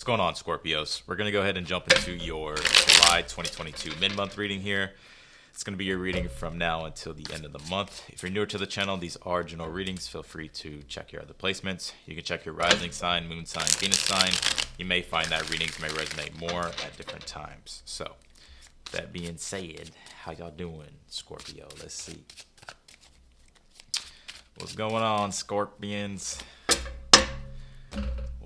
What's going on, Scorpios? We're going to go ahead and jump into your July 2022 mid-month reading here. It's going to be your reading from now until the end of the month. If you're newer to the channel, these are general readings. Feel free to check your other placements. You can check your rising sign, moon sign, Venus sign. You may find that readings may resonate more at different times. So, that being said, how y'all doing, Scorpio? Let's see. What's going on, Scorpions?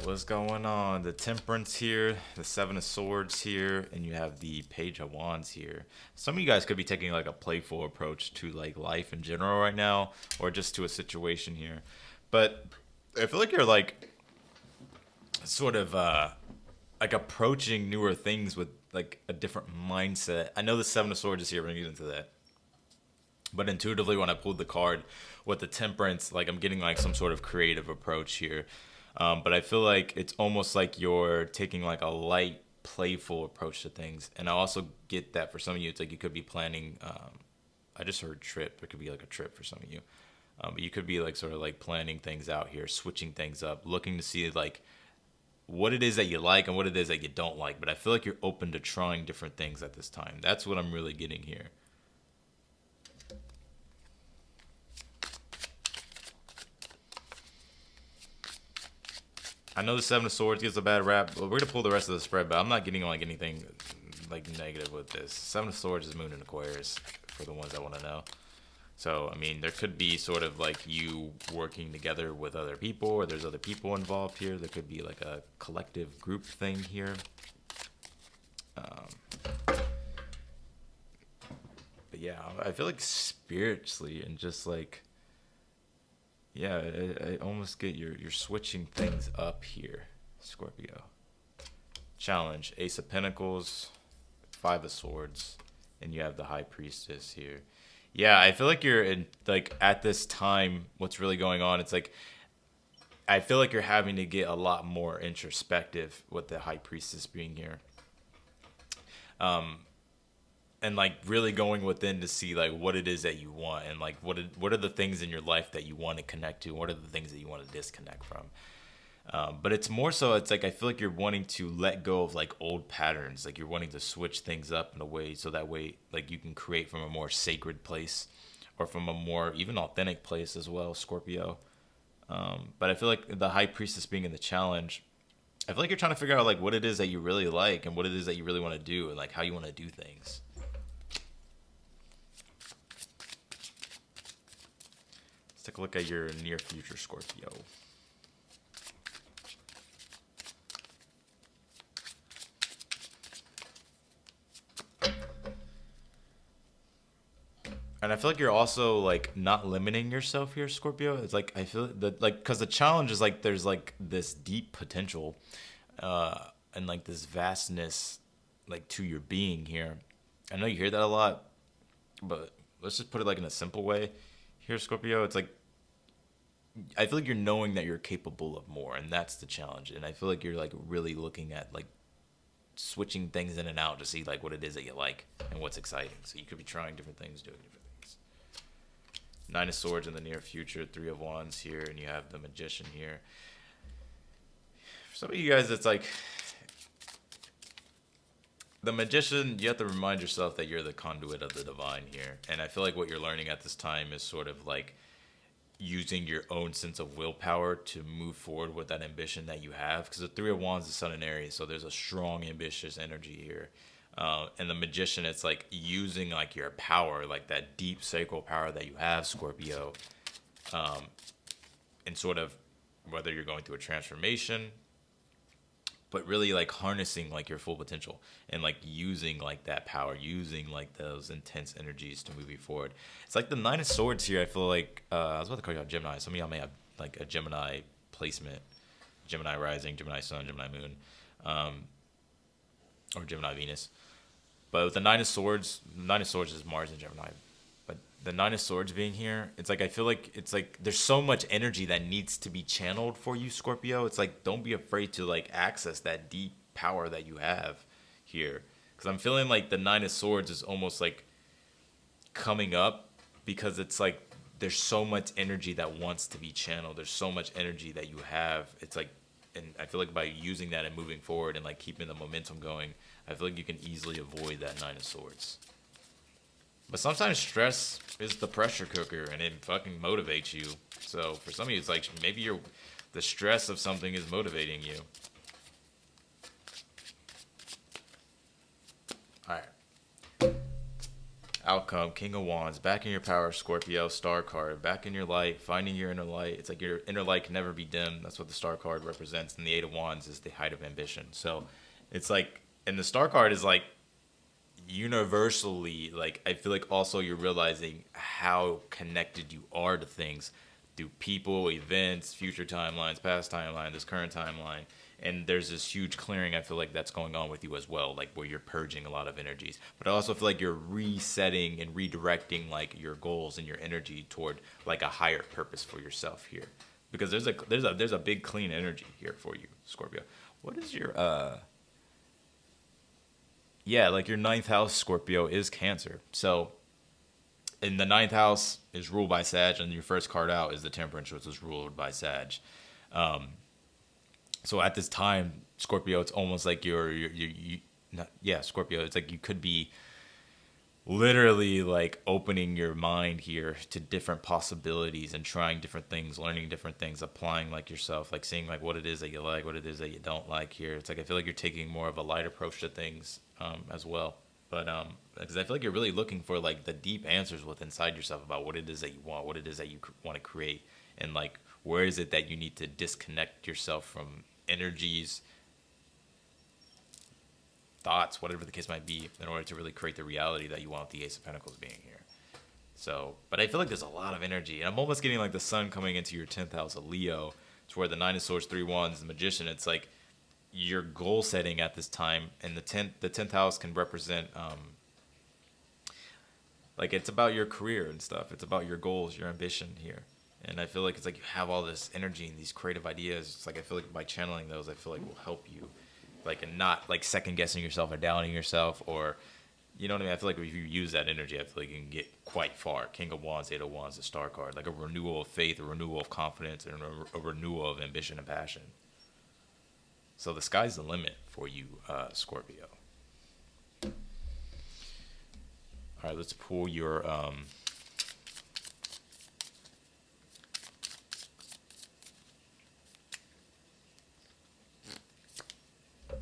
What's going on? The Temperance here, the Seven of Swords here, and you have the Page of Wands here. Some of you guys could be taking like a playful approach to like life in general right now, or just to a situation here. But I feel like you're like sort of like approaching newer things with like a different mindset. I know the Seven of Swords is here, we're gonna get into that. But intuitively, when I pulled the card with the Temperance, like I'm getting like some sort of creative approach here. But I feel like it's almost like you're taking like a light, playful approach to things. And I also get that for some of you, it's like you could be planning. I just heard trip. It could be like a trip for some of you. But you could be like sort of like planning things out here, switching things up, looking to see like what it is that you like and what it is that you don't like. But I feel like you're open to trying different things at this time. That's what I'm really getting here. I know the Seven of Swords gets a bad rap, but we're gonna pull the rest of the spread. But I'm not getting like anything like negative with this. Seven of Swords is Moon in Aquarius for the ones that want to know. So I mean, there could be sort of like you working together with other people, or there's other people involved here. There could be like a collective group thing here. But yeah, I feel like spiritually and just like. Yeah, I almost get you're switching things up here, Scorpio. Challenge, Ace of Pentacles, Five of Swords, and you have the High Priestess here. Yeah, I feel like you're in like at this time, what's really going on, it's like I feel like you're having to get a lot more introspective with the High Priestess being here. And like really going within to see like what it is that you want and like what are the things in your life that you want to connect to, what are the things that you want to disconnect from. But it's more so it's like I feel like you're wanting to let go of like old patterns, like you're wanting to switch things up in a way so that way like you can create from a more sacred place or from a more even authentic place as well, Scorpio. But I feel like the High Priestess being in the challenge, I feel like you're trying to figure out like what it is that you really like and what it is that you really want to do and like how you want to do things. Take a look at your near future, Scorpio. And I feel like you're also like not limiting yourself here, Scorpio. It's like I feel that like because the challenge is like there's like this deep potential, and like this vastness, like to your being here. I know you hear that a lot, but let's just put it like in a simple way here, Scorpio. It's like I feel like you're knowing that you're capable of more, and that's the challenge. And I feel like you're like really looking at like switching things in and out to see like what it is that you like and what's exciting. So you could be trying different things, doing different things. Nine of Swords in the near future, Three of Wands here, and you have the Magician here. For some of you guys, it's like the Magician, you have to remind yourself that you're the conduit of the divine here. And I feel like what you're learning at this time is sort of like using your own sense of willpower to move forward with that ambition that you have, because the Three of Wands is Sun and Aries, so there's a strong ambitious energy here. And the Magician, it's like using like your power, like that deep sacral power that you have, Scorpio, and sort of whether you're going through a transformation, but really like harnessing like your full potential and like using like that power, using like those intense energies to move you forward. It's like the Nine of Swords here. I feel like I was about to call y'all Gemini. Some of y'all may have like a Gemini placement, Gemini rising, Gemini sun, Gemini moon, or Gemini Venus. But with the Nine of Swords is Mars and Gemini. But the Nine of Swords being here, it's like I feel like it's like there's so much energy that needs to be channeled for you, Scorpio. It's like don't be afraid to like access that deep power that you have here, because I'm feeling like the Nine of Swords is almost like coming up because it's like there's so much energy that wants to be channeled. There's so much energy that you have. It's like and I feel like by using that and moving forward and like keeping the momentum going, I feel like you can easily avoid that Nine of Swords. But sometimes stress is the pressure cooker and it fucking motivates you. So for some of you, it's like maybe the stress of something is motivating you. All right. Outcome, King of Wands, back in your power, Scorpio, Star card, back in your light, finding your inner light. It's like your inner light can never be dimmed. That's what the Star card represents. And the Eight of Wands is the height of ambition. So it's like, and the Star card is like universally, like, I feel like also you're realizing how connected you are to things through people, events, future timelines, past timeline, this current timeline. And there's this huge clearing I feel like that's going on with you as well, like where you're purging a lot of energies. But I also feel like you're resetting and redirecting like your goals and your energy toward like a higher purpose for yourself here. Because there's a big clean energy here for you, Scorpio. What is your yeah, like your ninth house, Scorpio, is Cancer. So and the ninth house is ruled by Sag, and your first card out is the Temperance, which is ruled by Sag. So at this time, Scorpio, it's almost like Scorpio, it's like you could be literally like opening your mind here to different possibilities and trying different things, learning different things, applying like yourself, like seeing like what it is that you like, what it is that you don't like here. It's like I feel like you're taking more of a light approach to things as well. But because I feel like you're really looking for like the deep answers within inside yourself about what it is that you want, what it is that you want to create, and like where is it that you need to disconnect yourself from energies, thoughts, whatever the case might be, in order to really create the reality that you want, the Ace of Pentacles being here. So, but I feel like there's a lot of energy, and I'm almost getting like the sun coming into your 10th house of Leo. It's where the Nine of Swords, Three Wands, the Magician. It's like your goal setting at this time, and the 10th house can represent like it's about your career and stuff. It's about your goals, your ambition here. And I feel like it's like you have all this energy and these creative ideas. It's like I feel like by channeling those, I feel like will help you, like, and not like second guessing yourself or doubting yourself, or you know what I mean. I feel like if you use that energy, I feel like you can get quite far. King of Wands, Eight of Wands, the Star card, like a renewal of faith, a renewal of confidence, and a renewal of ambition and passion. So the sky's the limit for you, Scorpio. All right, let's pull your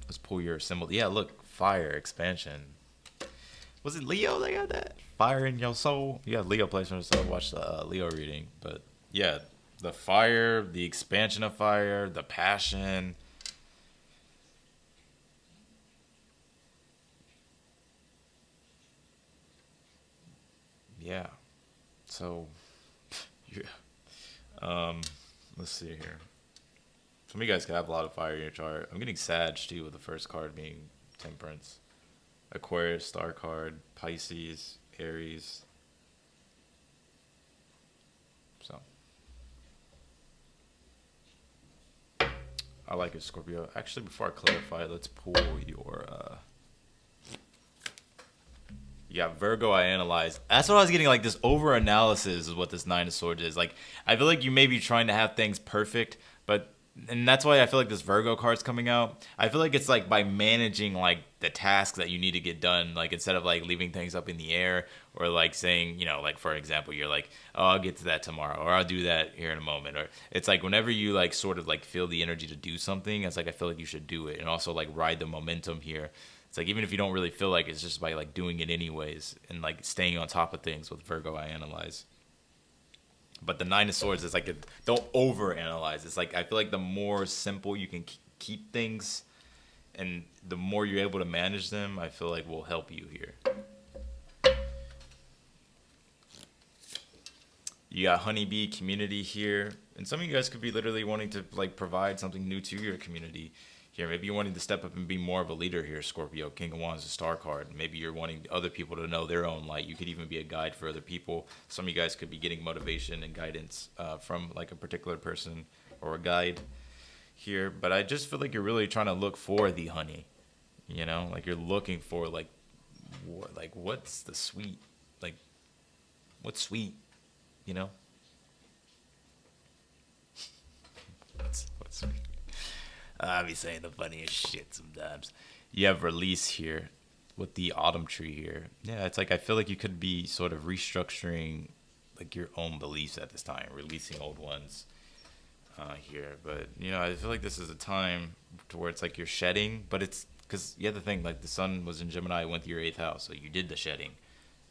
let's pull your symbol. Yeah, look, fire, expansion. Was it Leo that got that? Fire in your soul. Yeah, Leo placement. So watch the Leo reading. But yeah, the fire, the expansion of fire, the passion. Yeah. So, yeah. Let's see here. Some of you guys could have a lot of fire in your chart. I'm getting Sag too, with the first card being Temperance. Aquarius, Star card, Pisces, Aries. So, I like it, Scorpio. Actually, before I clarify, let's pull your yeah, Virgo, I analyze. That's what I was getting, like this over analysis is what this Nine of Swords is. Like, I feel like you may be trying to have things perfect, but, and that's why I feel like this Virgo card's coming out. I feel like it's like by managing like the tasks that you need to get done, like instead of like leaving things up in the air or like saying, you know, like for example, you're like, oh, I'll get to that tomorrow, or I'll do that here in a moment. Or it's like whenever you like sort of like feel the energy to do something, it's like I feel like you should do it, and also like ride the momentum here. It's like even if you don't really feel like it's just by like doing it anyways and like staying on top of things with Virgo, I analyze. But the Nine of Swords is like don't over analyze. It's like I feel like the more simple you can keep things, and the more you're able to manage them, I feel like will help you here. You got honeybee community here, and some of you guys could be literally wanting to like provide something new to your community. Here, maybe you're wanting to step up and be more of a leader here, Scorpio. King of Wands, a Star card. Maybe you're wanting other people to know their own light. You could even be a guide for other people. Some of you guys could be getting motivation and guidance from like a particular person or a guide here. But I just feel like you're really trying to look for the honey. You know, like you're looking for like what's the sweet, like what's sweet, you know? What's sweet? I be saying the funniest shit sometimes. You have release here with the autumn tree here. Yeah, it's like I feel like you could be sort of restructuring like your own beliefs at this time, releasing old ones here. But I feel like this is a time to where it's like you're shedding, but it's because the other thing, like the sun was in Gemini, went to your eighth house, so you did the shedding,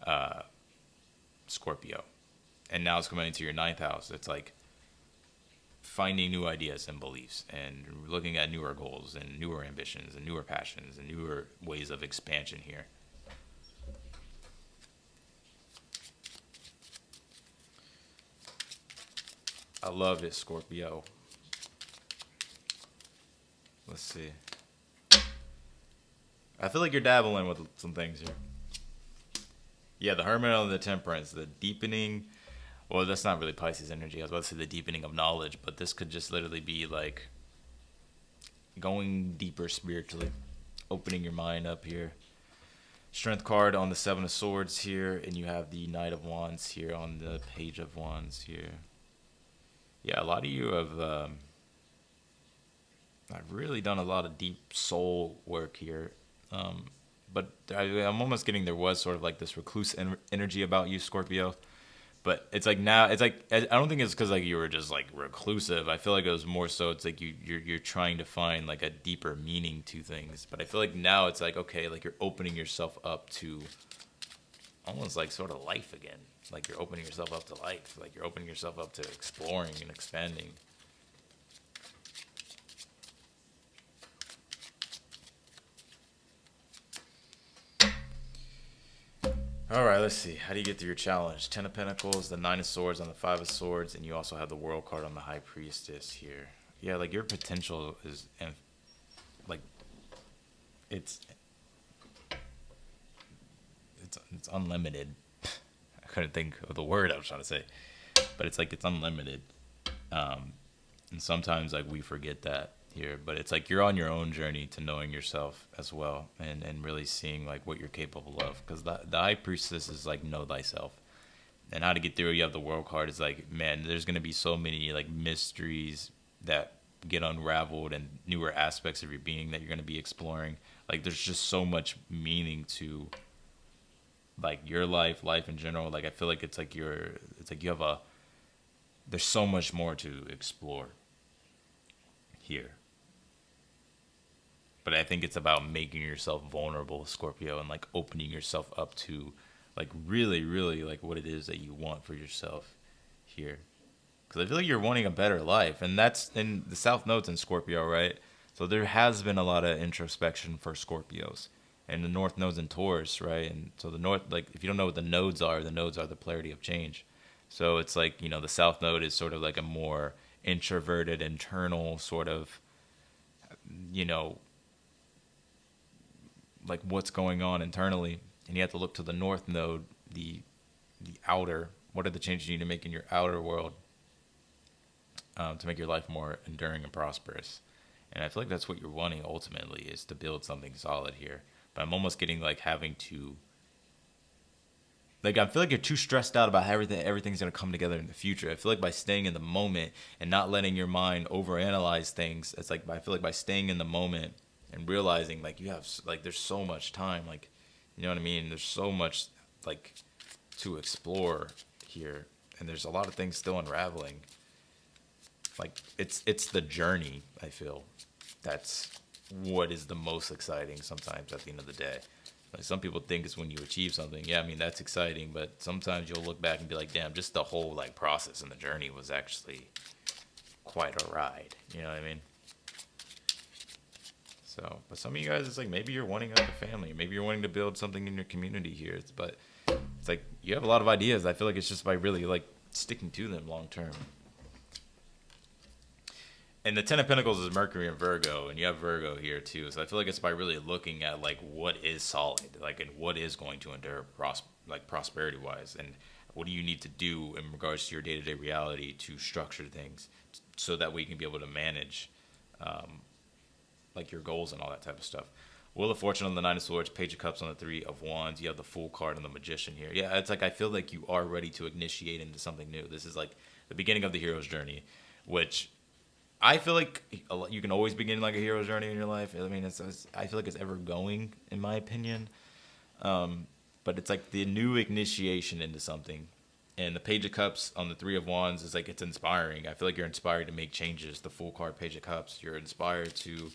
uh, Scorpio, and now it's coming into your ninth house. It's like finding new ideas and beliefs and looking at newer goals and newer ambitions and newer passions and newer ways of expansion here. I love it, Scorpio. Let's see. I feel like you're dabbling with some things here. Yeah, the Hermit on the Temperance, the deepening. Well, that's not really Pisces energy. I was about to say the deepening of knowledge, but this could just literally be like going deeper spiritually, opening your mind up here. Strength card on the Seven of Swords here, and you have the Knight of Wands here on the Page of Wands here. Yeah, a lot of you have I've really done a lot of deep soul work here. But I'm almost getting there was sort of like this recluse energy about you, Scorpio. But it's like now, it's like I don't think it's because like you were just like reclusive. I feel like it was more so it's like you're trying to find like a deeper meaning to things. But I feel like now it's like okay, like you're opening yourself up to almost like sort of life again. Like you're opening yourself up to life. Like you're opening yourself up to exploring and expanding. All right, let's see. How do you get through your challenge? Ten of Pentacles, the Nine of Swords on the Five of Swords, and you also have the World card on the High Priestess here. Yeah, like your potential is, like, it's it's unlimited. I couldn't think of the word I was trying to say, but it's like it's unlimited. And sometimes like we forget that here, but it's like you're on your own journey to knowing yourself as well, and really seeing like what you're capable of. Because the High Priestess is like know thyself, and how to get through. You have the World card. Is like man, there's gonna be so many like mysteries that get unraveled and newer aspects of your being that you're gonna be exploring. Like there's just so much meaning to like your life in general. Like I feel like it's like you have a there's so much more to explore here. But I think it's about making yourself vulnerable, Scorpio, and like opening yourself up to like really, really like what it is that you want for yourself here. Because I feel like you're wanting a better life, and that's in the South Node's in Scorpio, right? So there has been a lot of introspection for Scorpios, and the North Node's in Taurus, right? And so the North, like if you don't know what the nodes are the polarity of change. So it's like the South Node is sort of like a more introverted, internal sort of you know like what's going on internally, and you have to look to the North Node, the outer. What are the changes you need to make in your outer world to make your life more enduring and prosperous? And I feel like that's what you're wanting ultimately is to build something solid here. But I'm almost getting like having to like I feel like you're too stressed out about how everything's gonna come together in the future. I feel like by staying in the moment and not letting your mind overanalyze things, it's like I feel like by staying in the moment and realizing like you have like there's so much time, like you know what I mean. There's so much like to explore here, and there's a lot of things still unraveling. Like it's the journey. I feel that's what is the most exciting sometimes at the end of the day. Like some people think it's when you achieve something. Yeah, I mean that's exciting, but sometimes you'll look back and be like, damn, just the whole like process and the journey was actually quite a ride. You know what I mean? So, but some of you guys, it's like maybe you're wanting to have a family, maybe you're wanting to build something in your community here. But it's like you have a lot of ideas. I feel like it's just by really like sticking to them long term. And the Ten of Pentacles is Mercury and Virgo, and you have Virgo here too. So I feel like it's by really looking at like what is solid, like and what is going to endure, like prosperity wise, and what do you need to do in regards to your day to day reality to structure things, so that way you can be able to manage, like your goals and all that type of stuff. Wheel of Fortune on the Nine of Swords, Page of Cups on the Three of Wands. You have the Fool card on the Magician here. Yeah, it's like I feel like you are ready to initiate into something new. This is like the beginning of the hero's journey, which I feel like you can always begin like a hero's journey in your life. I mean, I feel like it's ever going, in my opinion. But it's like the new initiation into something. And the Page of Cups on the Three of Wands is like, it's inspiring. I feel like you're inspired to make changes. The full card Page of Cups, you're inspired to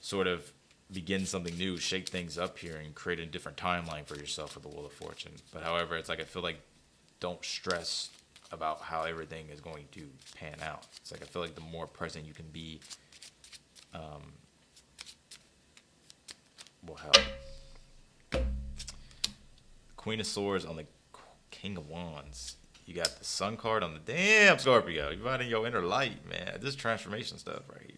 sort of begin something new, shake things up here, and create a different timeline for yourself with the Wheel of Fortune. But however, it's like, I feel like don't stress about how everything is going to pan out. It's like, I feel like the more present you can be, will help. Queen of Swords on the King of Wands. You got the Sun card on the damn Scorpio. You're finding your inner light, man. This transformation stuff right here.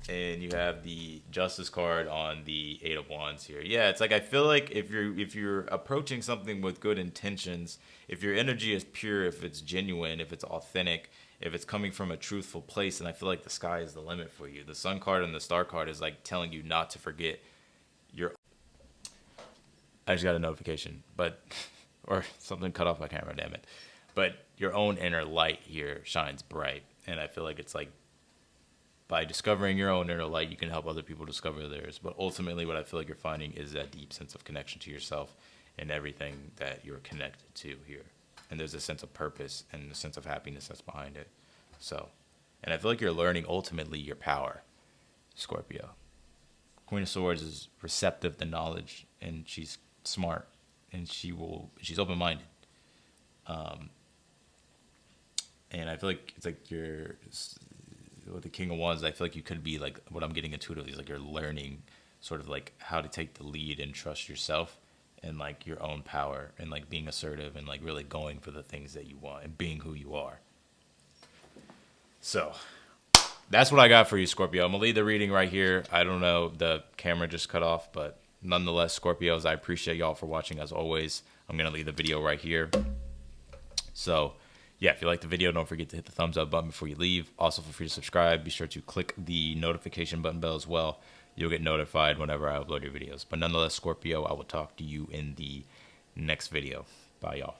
And you have the Justice card on the Eight of Wands here. Yeah, it's like, I feel like if you're approaching something with good intentions, if your energy is pure, if it's genuine, if it's authentic, if it's coming from a truthful place, and I feel like the sky is the limit for you. The Sun card and the Star card is like telling you not to forget your. I just got a notification, but or something cut off my camera, damn it. But your own inner light here shines bright, and I feel like it's like, by discovering your own inner light, you can help other people discover theirs. But ultimately, what I feel like you're finding is that deep sense of connection to yourself and everything that you're connected to here. And there's a sense of purpose and a sense of happiness that's behind it. So, and I feel like you're learning ultimately your power, Scorpio. Queen of Swords is receptive to knowledge, and she's smart, and she's open-minded. And I feel like it's like you're, with the King of Wands, I feel like you could be like, what I'm getting intuitively is like you're learning sort of like how to take the lead and trust yourself and like your own power, and like being assertive and like really going for the things that you want and being who you are. So that's what I got for you, Scorpio. I'm gonna leave the reading right here. I don't know, the camera just cut off, but nonetheless, Scorpios, I appreciate y'all for watching as always. I'm gonna leave the video right here. So yeah, if you like the video, don't forget to hit the thumbs up button before you leave. Also, feel free to subscribe. Be sure to click the notification button bell as well. You'll get notified whenever I upload your videos. But nonetheless, Scorpio, I will talk to you in the next video. Bye, y'all.